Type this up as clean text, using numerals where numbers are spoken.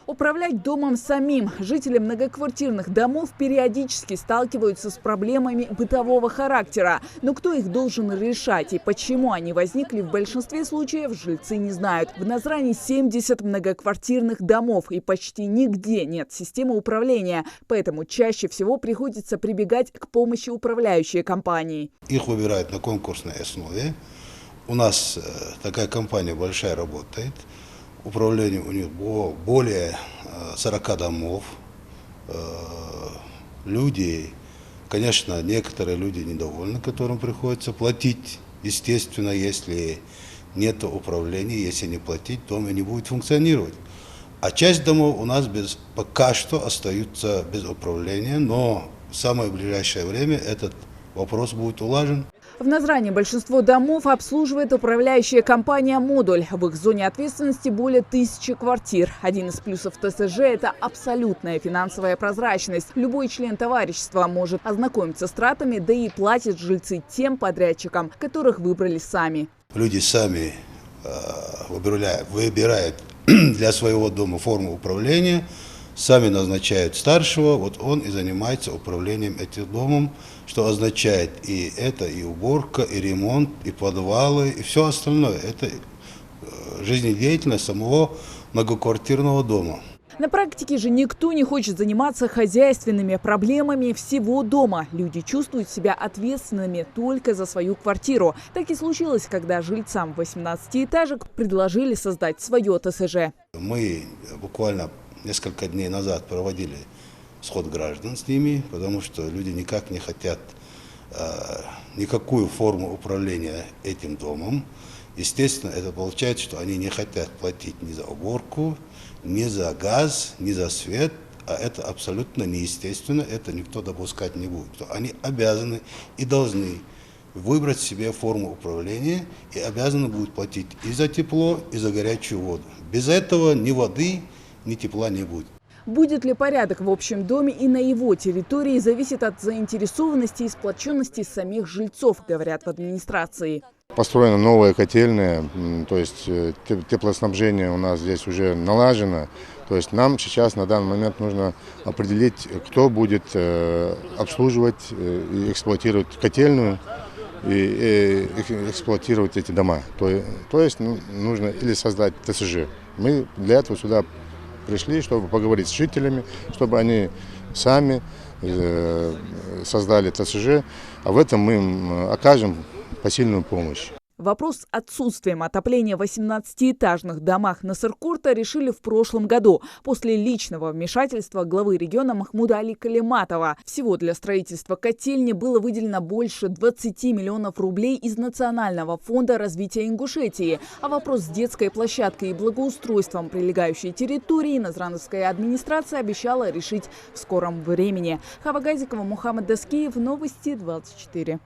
Управлять домом самим. Жители многоквартирных домов периодически сталкиваются с проблемами бытового характера. Но кто их должен решать и почему они возникли, в большинстве случаев жильцы не знают. В Назране 70 многоквартирных домов и почти нигде нет системы управления. Поэтому чаще всего приходится прибегать к помощи управляющей компании. Их выбирают на конкурсной основе. У нас такая компания большая работает. Управление у них более 40 домов. Люди, конечно, некоторые люди недовольны, которым приходится платить. Естественно, если нет управления, если не платить, дом не будет функционировать. А часть домов у нас пока что остаются без управления, но в самое ближайшее время этот вопрос будет улажен. В Назране большинство домов обслуживает управляющая компания «Модуль». В их зоне ответственности более 1000 квартир. Один из плюсов ТСЖ – это абсолютная финансовая прозрачность. Любой член товарищества может ознакомиться с тратами, да и платят жильцы тем подрядчикам, которых выбрали сами. Люди сами выбирают для своего дома форму управления, сами назначают старшего, вот он и занимается управлением этим домом, что означает и это, и уборка, и ремонт, и подвалы, и все остальное. Это жизнедеятельность самого многоквартирного дома. На практике же никто не хочет заниматься хозяйственными проблемами всего дома. Люди чувствуют себя ответственными только за свою квартиру. Так и случилось, когда жильцам 18-этажек предложили создать свое ТСЖ. Мы буквально несколько дней назад проводили сход граждан с ними, потому что люди никак не хотят никакую форму управления этим домом. Естественно, это получается, что они не хотят платить ни за уборку, ни за газ, ни за свет, а это абсолютно неестественно, это никто допускать не будет. Они обязаны и должны выбрать себе форму управления и обязаны будут платить и за тепло, и за горячую воду. Без этого ни воды, ни тепла не будет. Будет ли порядок в общем доме и на его территории, зависит от заинтересованности и сплоченности самих жильцов, говорят в администрации. Построена новая котельная, то есть теплоснабжение у нас здесь уже налажено. То есть нам сейчас на данный момент нужно определить, кто будет обслуживать и эксплуатировать котельную и эксплуатировать эти дома. То есть нужно или создать ТСЖ. Мы для этого сюда пришли, чтобы поговорить с жителями, чтобы они сами создали ТСЖ, а в этом мы им окажем посильную помощь. Вопрос с отсутствием отопления в 18-этажных домах Насыркурта решили в прошлом году после личного вмешательства главы региона Махмуда Али Калиматова. Всего для строительства котельни было выделено больше 20 миллионов рублей из Национального фонда развития Ингушетии. А вопрос с детской площадкой и благоустройством прилегающей территории назрановская администрация обещала решить в скором времени. Хава Газикова, Мухаммад Даскиев, Новости 24.